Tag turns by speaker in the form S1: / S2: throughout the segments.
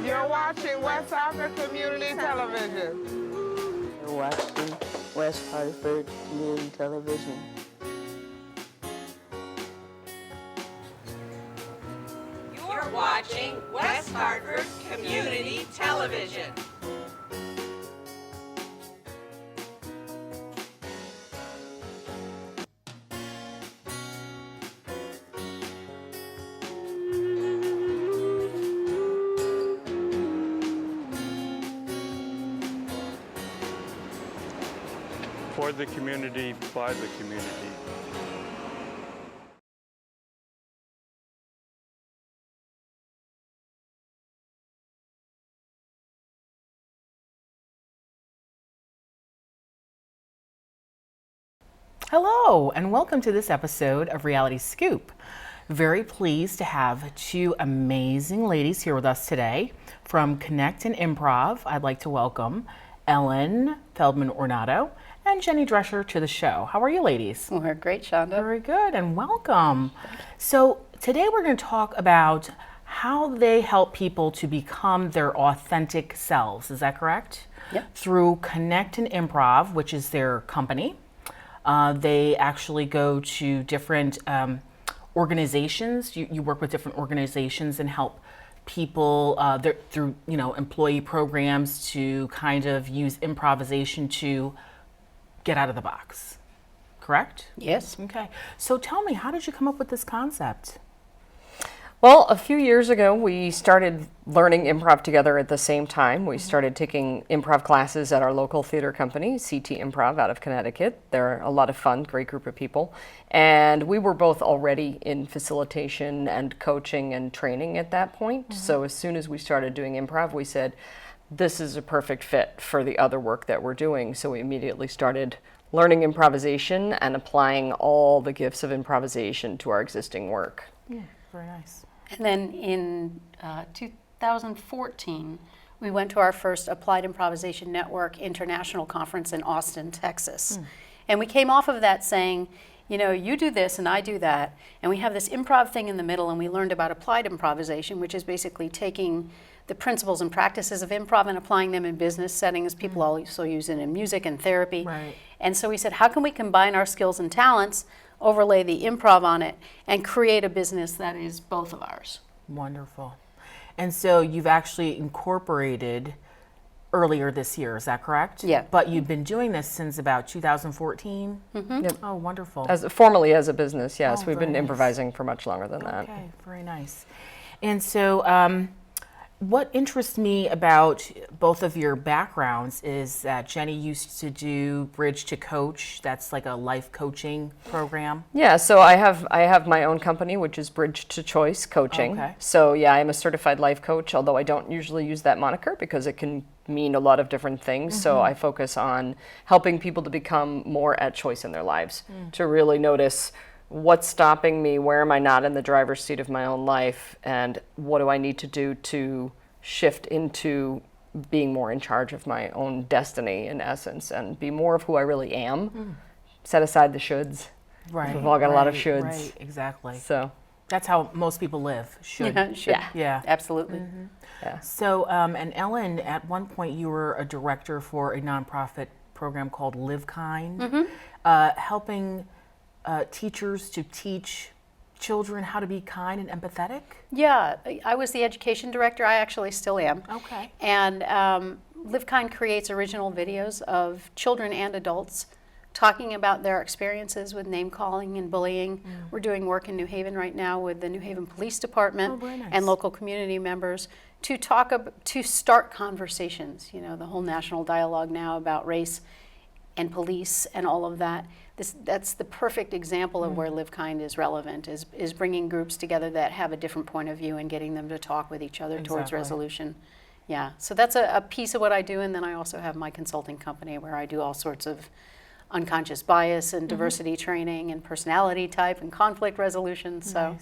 S1: You're watching West Hartford Community Television.
S2: You're watching West Hartford Community Television.
S3: You're watching West Hartford Community Television.
S4: For the community, by the community.
S5: Hello, and welcome to this episode of Reality Scoop. Very pleased to have two amazing ladies here with us today. From Connect and Improv, I'd like to welcome Ellen Feldman-Ornato and Jenny Drescher to the show. How are you, ladies?
S6: We're great, Shonda.
S5: Very good, and welcome. So today we're going to talk about how they help people to become their authentic selves. Is that correct?
S6: Yep.
S5: Through Connect and Improv, which is their company. They actually go to different organizations. You work with different organizations and help people through employee programs to kind of use improvisation to get out of the box. Correct?
S6: Yes.
S5: Okay. So tell me, how did you come up with this concept?
S7: Well, a few years ago, we started learning improv together at the same time. We started taking improv classes at our local theater company, CT Improv, out of Connecticut. They're a lot of fun, great group of people. And we were both already in facilitation and coaching and training at that point. So as soon as we started doing improv, we said, this is a perfect fit for the other work that we're doing. So we immediately started learning improvisation and applying all the gifts of improvisation to our existing work.
S5: Yeah, very nice.
S6: And then in 2014, we went to our first Applied Improvisation Network International Conference in Austin, Texas. And we came off of that saying, you do this and I do that, and we have this improv thing in the middle, and we learned about applied improvisation, which is basically taking the principles and practices of improv and applying them in business settings. People also use it in music and therapy.
S5: Right.
S6: And so we said, how can we combine our skills and talents, overlay the improv on it, and create a business that is both of ours?
S5: Wonderful. And so you've actually incorporated earlier this year, is that correct?
S6: Yeah.
S5: But you've been doing this since about 2014?
S7: Yep.
S5: Oh, wonderful.
S7: Formally as a business, yes.
S5: Oh,
S7: We've
S5: very
S7: been
S5: nice.
S7: improvising for much longer than that.
S5: Okay, very nice. And so what interests me about both of your backgrounds is that Jenny used to do Bridge to Coach. That's like a life coaching program.
S7: Yeah, so I have my own company, which is Bridge to Choice Coaching.
S5: Okay.
S7: So yeah, I'm a certified life coach, although I don't usually use that moniker because it can mean a lot of different things. So I focus on helping people to become more at choice in their lives, to really notice what's stopping me, where am I not in the driver's seat of my own life, and what do I need to do to shift into being more in charge of my own destiny, in essence, and be more of who I really am. Set aside the shoulds.
S5: Right.
S7: We've all got a lot of
S5: right,
S7: shoulds.
S5: Right, exactly.
S7: So
S5: That's how most people live, should.
S6: Yeah, should.
S5: Yeah.
S6: Absolutely.
S5: So, and Ellen, at one point you were a director for a nonprofit program called Live Kind, helping teachers to teach children how to be kind and empathetic.
S6: Yeah, I was the education director. I actually still am.
S5: Okay.
S6: And LiveKind creates original videos of children and adults talking about their experiences with name calling and bullying. We're doing work in New Haven right now with the New Haven Police Department
S5: very nice.
S6: and local community members to start conversations. The whole national dialogue now about race and police and all of that. That's the perfect example of where LiveKind is relevant, is bringing groups together that have a different point of view and getting them to talk with each other towards
S5: Exactly.
S6: resolution. Yeah, so that's a piece of what I do, and then I also have my consulting company where I do all sorts of unconscious bias and diversity training and personality type and conflict resolution. So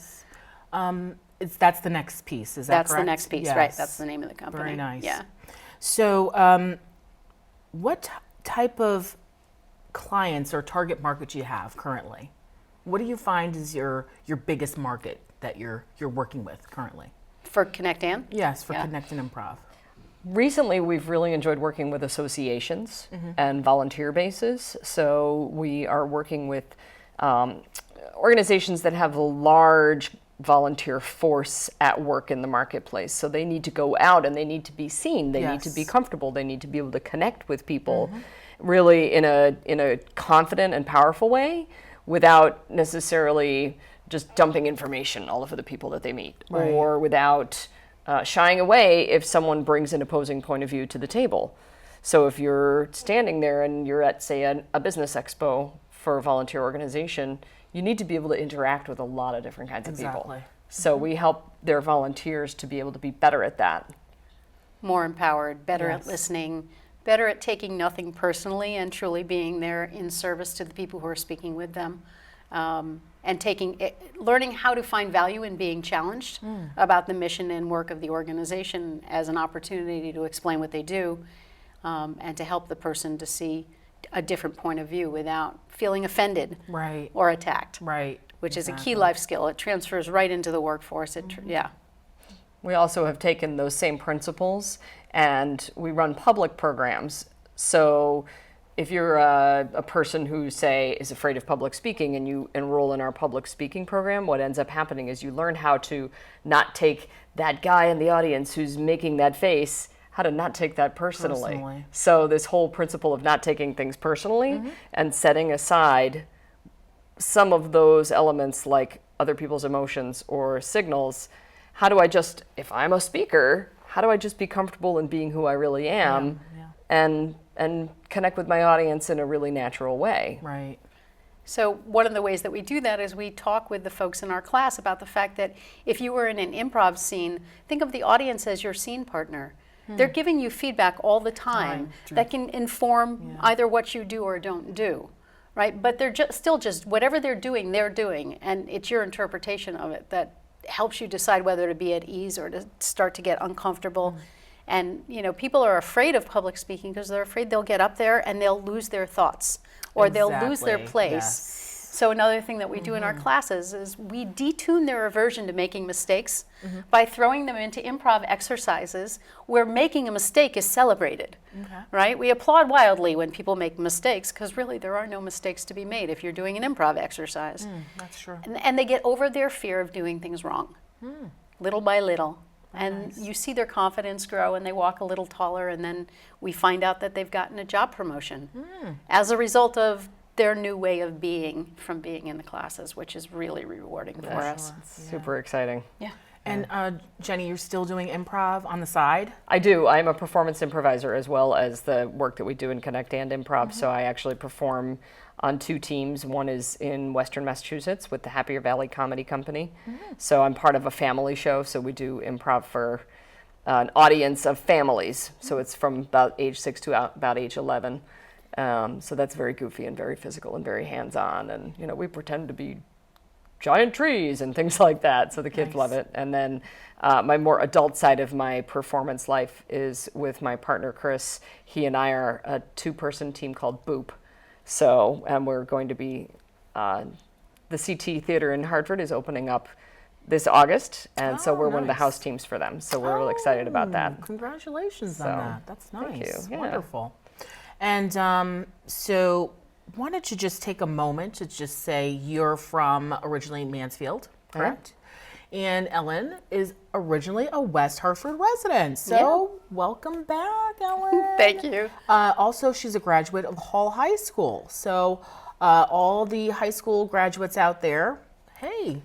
S5: Nice. That's the next piece, is that
S6: that's
S5: correct?
S6: the next piece,
S5: Yes.
S6: right? That's the name of the company.
S5: Very nice.
S6: Yeah.
S5: So what type of clients or target market do you have currently? What do you find is your biggest market that you're working with currently?
S6: For Connect Ann?
S5: Yes, for
S6: Yeah.
S5: Connect and Improv.
S7: Recently, we've really enjoyed working with associations and volunteer bases. So we are working with organizations that have a large volunteer force at work in the marketplace. So they need to go out and they need to be seen. They need to be
S5: Yes.
S7: comfortable. They need to be able to connect with people really in a confident and powerful way without necessarily just dumping information all over the people that they meet,
S5: Right.
S7: or without shying away if someone brings an opposing point of view to the table. So if you're standing there and you're at, say, a business expo for a volunteer organization, you need to be able to interact with a lot of different kinds of people.
S5: Exactly.
S7: So we help their volunteers to be able to be better at that.
S6: More empowered, better at
S5: Yes.
S6: listening, better at taking nothing personally and truly being there in service to the people who are speaking with them. And learning how to find value in being challenged about the mission and work of the organization as an opportunity to explain what they do, and to help the person to see a different point of view without feeling offended
S5: Right.
S6: or attacked,
S5: Right.
S6: which is a key
S5: Exactly.
S6: life skill. It transfers right into the workforce. Yeah.
S7: We also have taken those same principles and we run public programs. So if you're a person who, say, is afraid of public speaking and you enroll in our public speaking program, what ends up happening is you learn how to not take that guy in the audience who's making that face, how to not take that personally. So this whole principle of not taking things personally and setting aside some of those elements like other people's emotions or signals. How do I just, if I'm a speaker, how do I just be comfortable in being who I really am and connect with my audience in a really natural way?
S5: Right.
S6: So one of the ways that we do that is we talk with the folks in our class about the fact that if you were in an improv scene, think of the audience as your scene partner. They're giving you feedback all the time that can inform either what you do or don't do, right? But they're still just, whatever they're doing, and it's your interpretation of it that helps you decide whether to be at ease or to start to get uncomfortable. And people are afraid of public speaking because they're afraid they'll get up there and they'll lose their thoughts or they'll lose their
S5: Exactly,
S6: place.
S5: yes.
S6: So another thing that we do in our classes is we detune their aversion to making mistakes by throwing them into improv exercises where making a mistake is celebrated, right? We applaud wildly when people make mistakes because really there are no mistakes to be made if you're doing an improv exercise.
S5: That's true.
S6: And they get over their fear of doing things wrong, little by little. And you see their confidence grow and they walk a little taller, and then we find out that they've gotten a job promotion as a result of their new way of being from being in the classes, which is really rewarding for us.
S7: Super exciting.
S6: Yeah.
S5: And Jenny, you're still doing improv on the side?
S7: I do. I'm a performance improviser as well as the work that we do in Connect and Improv. So I actually perform on two teams. One is in Western Massachusetts with the Happier Valley Comedy Company. So I'm part of a family show. So we do improv for an audience of families. So it's from about age 6 to about age 11. So that's very goofy and very physical and very hands-on. And, we pretend to be giant trees and things like that. So the kids love it. And then my more adult side of my performance life is with my partner, Chris. He and I are a two-person team called Boop. So, and we're going to be, the CT Theater in Hartford is opening up this August. And so we're one of the house teams for them. So we're really excited about that.
S5: Congratulations on that. That's nice.
S7: thank you. Yeah.
S5: Wonderful. And so wanted to just take a moment to just say you're from originally Mansfield, correct? And Ellen is originally a West Hartford resident. So welcome back, Ellen.
S6: Thank you.
S5: Also, she's a graduate of Hall High School. So all the high school graduates out there, hey,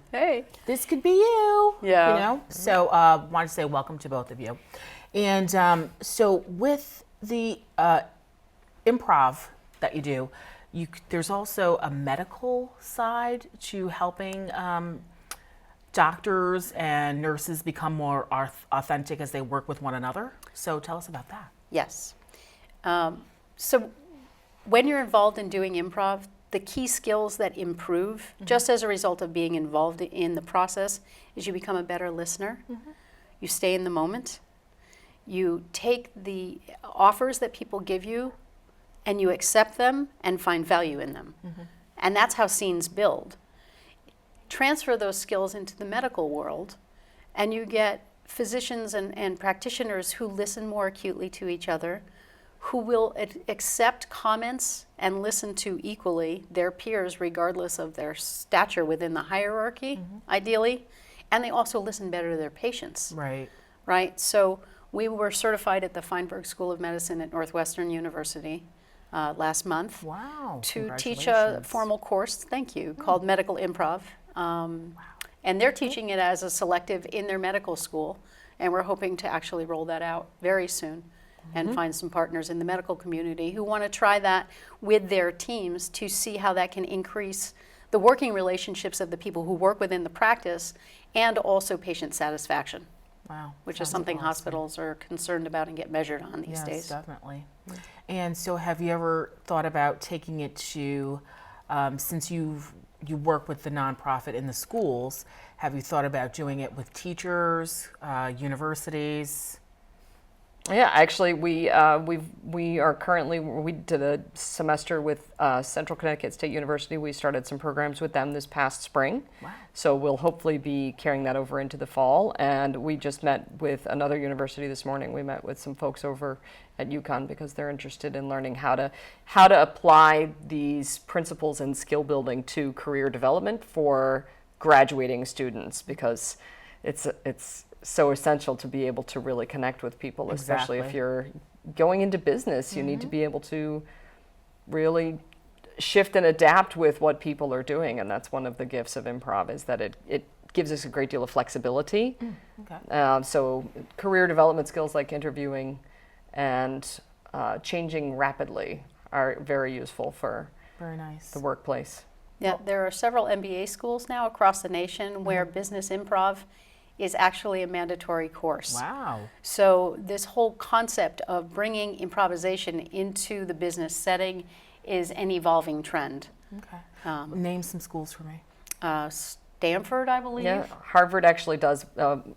S5: this could be you.
S6: Yeah.
S5: So wanted to say welcome to both of you. And so with the improv that you do, there's also a medical side to helping doctors and nurses become more authentic as they work with one another. So tell us about that.
S6: Yes. So when you're involved in doing improv, the key skills that improve just as a result of being involved in the process is you become a better listener. You stay in the moment. You take the offers that people give you and you accept them and find value in them. And that's how scenes build. Transfer those skills into the medical world and you get physicians and practitioners who listen more acutely to each other, who will accept comments and listen to equally their peers regardless of their stature within the hierarchy, ideally, and they also listen better to their patients. Right? So we were certified at the Feinberg School of Medicine at Northwestern University last month.
S5: Wow.
S6: To teach a formal course, thank you, called Medical Improv. And they're teaching it as a selective in their medical school, and we're hoping to actually roll that out very soon and find some partners in the medical community who want to try that with their teams to see how that can increase the working relationships of the people who work within the practice and also patient satisfaction.
S5: Wow.
S6: Which is something hospitals are concerned about and get measured on these days.
S5: Yes, definitely. And so have you ever thought about taking it to, since you work with the nonprofit in the schools, have you thought about doing it with teachers, universities?
S7: Yeah, actually, we are currently, we did a semester with Central Connecticut State University. We started some programs with them this past spring.
S5: Wow.
S7: So we'll hopefully be carrying that over into the fall. And we just met with another university this morning. We met with some folks over at UConn because they're interested in learning how to apply these principles and skill building to career development for graduating students, because it's so essential to be able to really connect with people, especially if you're going into business. You need to be able to really shift and adapt with what people are doing, and that's one of the gifts of improv, is that it gives us a great deal of flexibility. So career development skills like interviewing and changing rapidly are very useful for the workplace.
S6: Yeah, there are several MBA schools now across the nation where business improv is actually a mandatory course.
S5: Wow.
S6: So this whole concept of bringing improvisation into the business setting is an evolving trend.
S5: Okay. Name some schools for me.
S6: Stanford, I believe.
S7: Yeah, Harvard actually does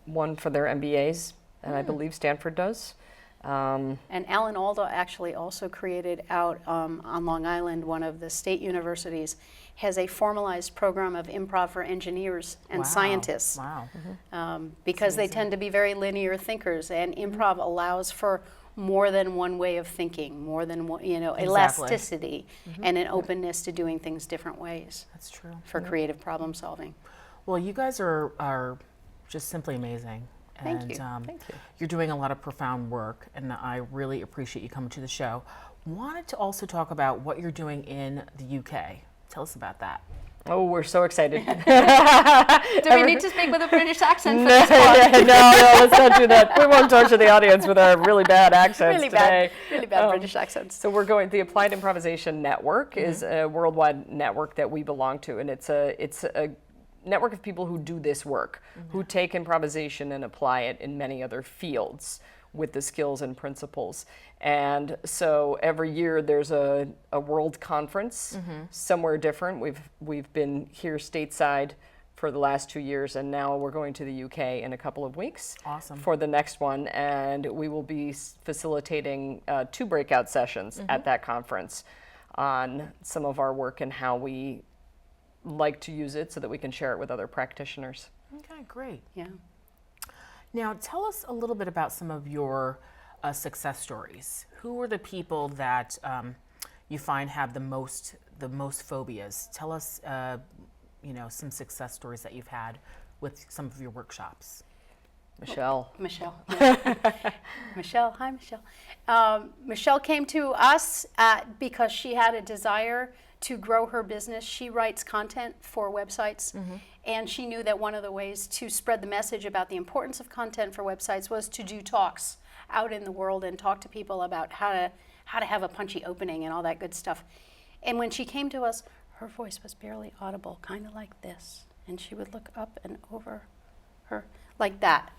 S7: one for their MBAs, and I believe Stanford does.
S6: And Alan Alda actually also created out on Long Island, one of the state universities, has a formalized program of improv for engineers and scientists.
S5: Wow.
S6: Because they tend to be very linear thinkers, and improv allows for more than one way of thinking, more than one, elasticity, and an openness to doing things different ways.
S5: That's true.
S6: For creative problem solving.
S5: Well, you guys are just simply amazing.
S6: Thank
S5: And
S6: you. Thank you.
S5: You're doing a lot of profound work, and I really appreciate you coming to the show. Wanted to also talk about what you're doing in the UK. Tell us about that.
S7: Oh, we're so excited.
S6: Do we need to speak with a British accent for this one?
S7: No, let's not do that. We won't torture the audience with our really bad accents today.
S6: Really bad British accents.
S7: So we're going, the Applied Improvisation Network is a worldwide network that we belong to, and it's a network of people who do this work, who take improvisation and apply it in many other fields with the skills and principles. And so every year there's a world conference somewhere different. We've been here stateside for the last 2 years, and now we're going to the UK in a couple of weeks for the next one, and we will be facilitating 2 breakout sessions at that conference on some of our work and how we like to use it so that we can share it with other practitioners.
S5: Okay, great.
S6: Yeah.
S5: Now, tell us a little bit about some of your success stories. Who are the people that you find have the most phobias? Tell us, some success stories that you've had with some of your workshops.
S7: Michelle.
S6: Michelle. Michelle. Hi, Michelle. Michelle came to us because she had a desire to grow her business. She writes content for websites, and she knew that one of the ways to spread the message about the importance of content for websites was to do talks out in the world and talk to people about how to have a punchy opening and all that good stuff. And when she came to us, her voice was barely audible, kind of like this, and she would look up and over her like that.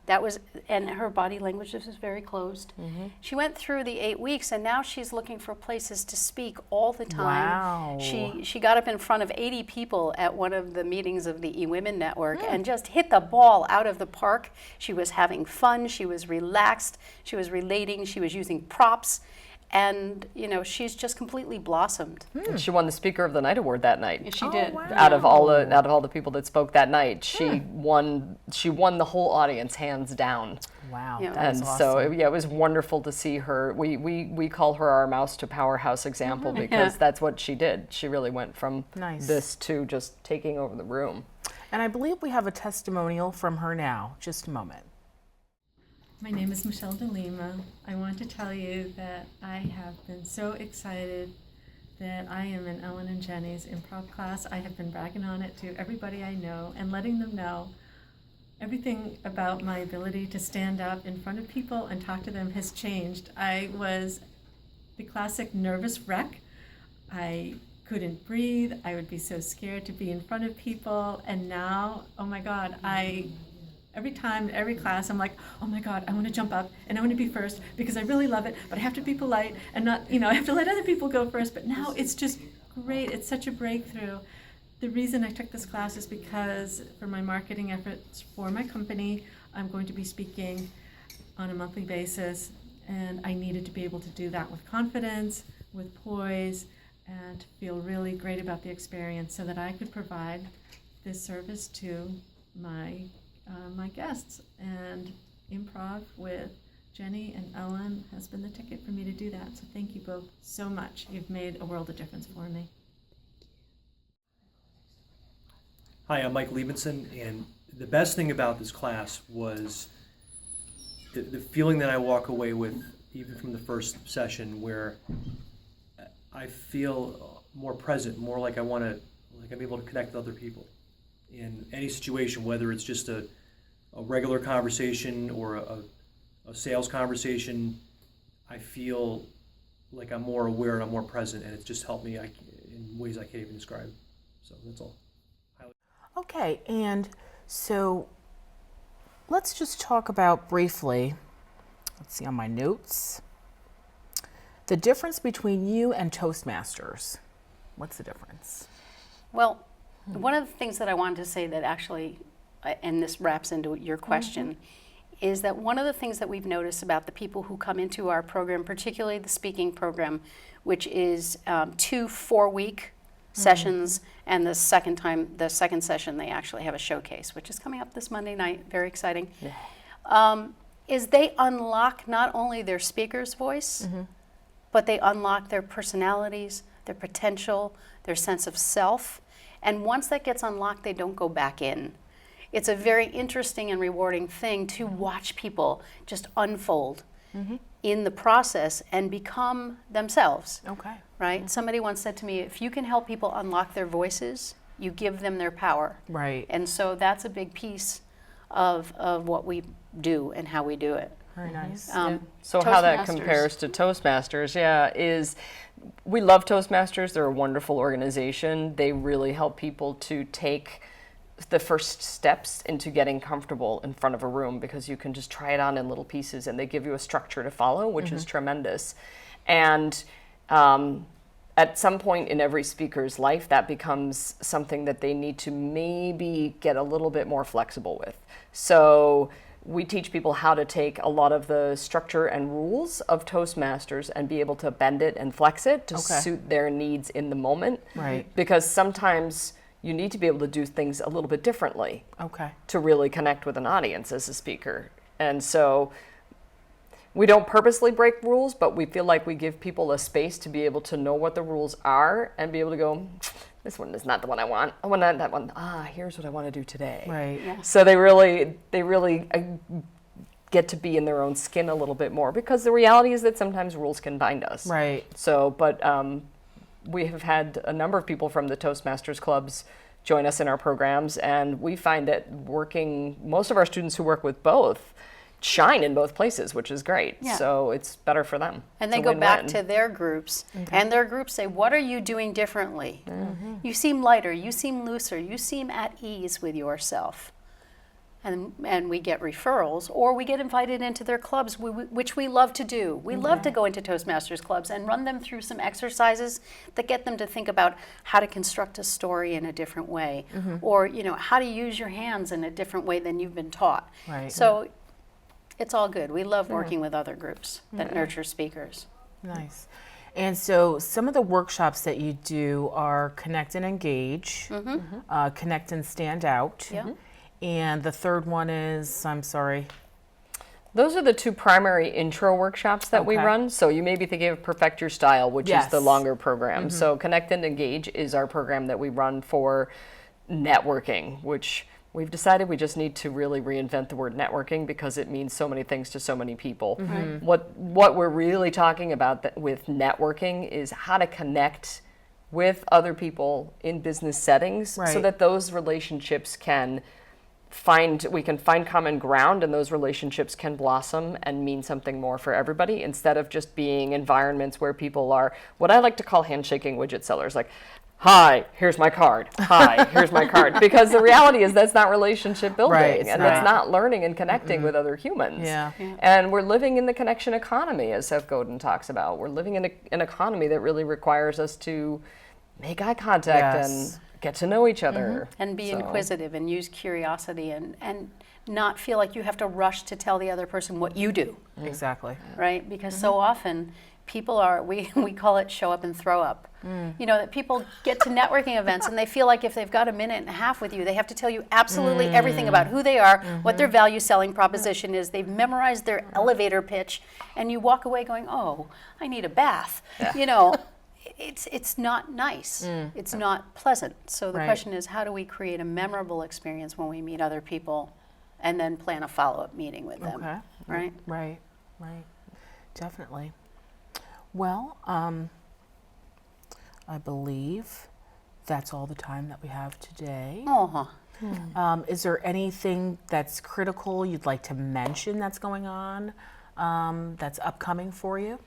S6: That was, and her body language was very closed. She went through the 8 weeks, and now she's looking for places to speak all the time.
S5: Wow.
S6: She got up in front of 80 people at one of the meetings of the eWomen Network and just hit the ball out of the park. She was having fun. She was relaxed. She was relating. She was using props. And, you know, she's just completely blossomed.
S7: And she won the Speaker of the Night award that night.
S6: She did.
S5: wow.
S7: Out of all the people that spoke that night, she won the whole audience hands down.
S5: Wow.
S6: Yeah.
S5: That is
S7: And
S5: awesome.
S7: so it was wonderful to see her. We call her our mouse to powerhouse example because that's what she did. She really went from
S5: Nice.
S7: this to just taking over the room.
S5: And I believe we have a testimonial from her now. Just a moment.
S8: My name is Michelle De Lima. I want to tell you that I have been so excited that I am in Ellen and Jenny's improv class. I have been bragging on it to everybody I know and letting them know everything about my ability to stand up in front of people and talk to them has changed. I was the classic nervous wreck. I couldn't breathe. I would be so scared to be in front of people. And now, oh my God, every time, every class, I'm like, oh my God, I want to jump up and I want to be first because I really love it, but I have to be polite and not, I have to let other people go first. But now it's just great. It's such a breakthrough. The reason I took this class is because for my marketing efforts for my company, I'm going to be speaking on a monthly basis, and I needed to be able to do that with confidence, with poise, and to feel really great about the experience so that I could provide this service to my guests. And improv with Jenny and Ellen has been the ticket for me to do that. So thank you both so much. You've made a world of difference for me.
S9: Hi, I'm Mike Liebenson, and the best thing about this class was the feeling that I walk away with, even from the first session, where I feel more present, more like I'm able to connect with other people in any situation, whether it's just a regular conversation or a sales conversation. I feel like I'm more aware and I'm more present, and it's just helped me in ways I can't even describe. So that's all.
S5: Okay, and so let's just talk about briefly, let's see on my notes, the difference between you and Toastmasters. What's the difference?
S6: Well, one of the things that I wanted to say that actually, and this wraps into your question, is that one of the things that we've noticed about the people who come into our program, particularly the speaking program, which is 2 4-week sessions, and the second session, they actually have a showcase, which is coming up this Monday night, very exciting, is they unlock not only their speaker's voice, but they unlock their personalities, their potential, their sense of self. And once that gets unlocked, they don't go back in. It's a very interesting and rewarding thing to watch people just unfold in the process and become themselves.
S5: Okay.
S6: Right? Somebody once said to me, if you can help people unlock their voices, you give them their power.
S5: Right.
S6: And so that's a big piece of what we do and how we do it.
S5: Very nice.
S7: So how that
S6: Toastmasters.
S7: compares to Toastmasters, is we love Toastmasters. They're a wonderful organization. They really help people to take the first steps into getting comfortable in front of a room, because you can just try it on in little pieces and they give you a structure to follow, which is tremendous. And at some point in every speaker's life, that becomes something that they need to maybe get a little bit more flexible with. So we teach people how to take a lot of the structure and rules of Toastmasters and be able to bend it and flex it to suit their needs in the moment.
S5: Right.
S7: Because sometimes you need to be able to do things a little bit differently
S5: Okay.
S7: to really connect with an audience as a speaker. And so we don't purposely break rules, but we feel like we give people a space to be able to know what the rules are and be able to go, this one is not the one I want. I want that one. Here's what I want to do today.
S5: Right.
S6: Yeah.
S7: So they really get to be in their own skin a little bit more, because the reality is that sometimes rules can bind us.
S5: Right.
S7: So, but we have had a number of people from the Toastmasters clubs join us in our programs, and we find that most of our students who work with both shine in both places, which is great.
S6: Yeah.
S7: So it's better for them.
S6: And they
S7: It's a
S6: go back
S7: win-win.
S6: to their groups, and their groups say, what are you doing differently? You seem lighter, you seem looser, you seem at ease with yourself. And we get referrals, or we get invited into their clubs, which we love to do. We love to go into Toastmasters clubs and run them through some exercises that get them to think about how to construct a story in a different way, or how to use your hands in a different way than you've been taught.
S5: Right.
S6: So it's all good. We love working with other groups that nurture speakers.
S5: Nice. And so some of the workshops that you do are Connect and Engage, Connect and Stand Out, and the third one is, I'm sorry.
S7: Those are the two primary intro workshops that we
S5: Okay.
S7: run. So you may be thinking of Perfect Your Style, which is the
S5: Yes.
S7: longer program. So Connect and Engage is our program that we run for networking, which we've decided we just need to really reinvent the word networking because it means so many things to so many people. What we're really talking about with networking is how to connect with other people in business settings so
S5: Right.
S7: that those relationships can we can find common ground, and those relationships can blossom and mean something more for everybody, instead of just being environments where people are what I like to call handshaking widget sellers, like, hi, here's my card. Hi, here's my card. Because the reality is that's not relationship building,
S5: Right, it's
S7: and
S5: not.
S7: that's not learning and connecting with other humans.
S5: Yeah.
S7: And we're living in the connection economy, as Seth Godin talks about. We're living in an economy that really requires us to make eye contact
S5: Yes.
S7: and get to know each other.
S6: And be
S7: So-
S6: inquisitive and use curiosity and not feel like you have to rush to tell the other person what you do,
S5: Exactly.
S6: right? Because so often people are, we call it show up and throw up. You know, that people get to networking events and they feel like if they've got a minute and a half with you, they have to tell you absolutely everything about who they are, what their value selling proposition is. They've memorized their elevator pitch, and you walk away going, oh, I need a bath. You know, it's not nice. It's not pleasant. So the
S5: Right.
S6: question is, how do we create a memorable experience when we meet other people and then plan a follow-up meeting with them,
S5: Okay.
S6: right?
S5: Right. Definitely. Well, I believe that's all the time that we have today. Is there anything that's critical you'd like to mention that's going on, that's upcoming for you?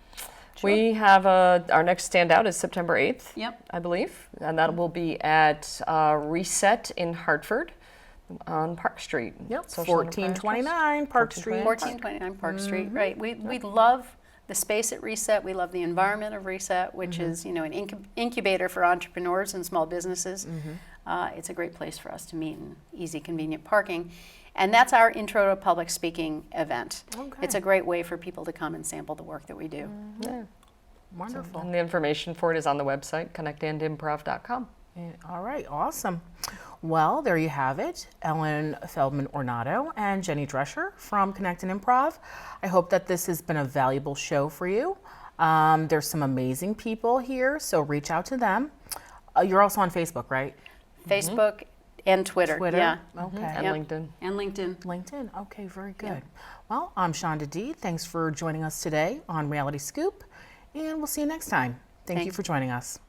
S7: We have our next standout is September 8th,
S6: Yep.
S7: I believe, and that will be at Reset in Hartford on Park Street.
S5: Yep,
S7: Social enterprise
S5: 1429 Park Street.
S6: 1429 Park Street, right. We love the space at Reset. We love the environment of Reset, which is, you know, an incubator for entrepreneurs and small businesses. It's a great place for us to meet and easy, convenient parking. And that's our intro to public speaking event.
S5: Okay.
S6: It's a great way for people to come and sample the work that we do.
S5: Wonderful.
S7: And the information for it is on the website, connectandimprov.com.
S5: Yeah, all right, awesome. Well, there you have it. Ellen Feldman Ornato and Jenny Drescher from Connect and Improv. I hope that this has been a valuable show for you. There's some amazing people here, so reach out to them. You're also on Facebook, right?
S6: Facebook and Twitter. Yeah.
S5: Okay.
S7: And
S6: Yep.
S7: LinkedIn.
S6: And LinkedIn.
S5: LinkedIn. Okay, very good. Well, I'm Shonda D. Thanks for joining us today on Reality Scoop, and we'll see you next time. Thank you
S6: Thanks.
S5: for joining us.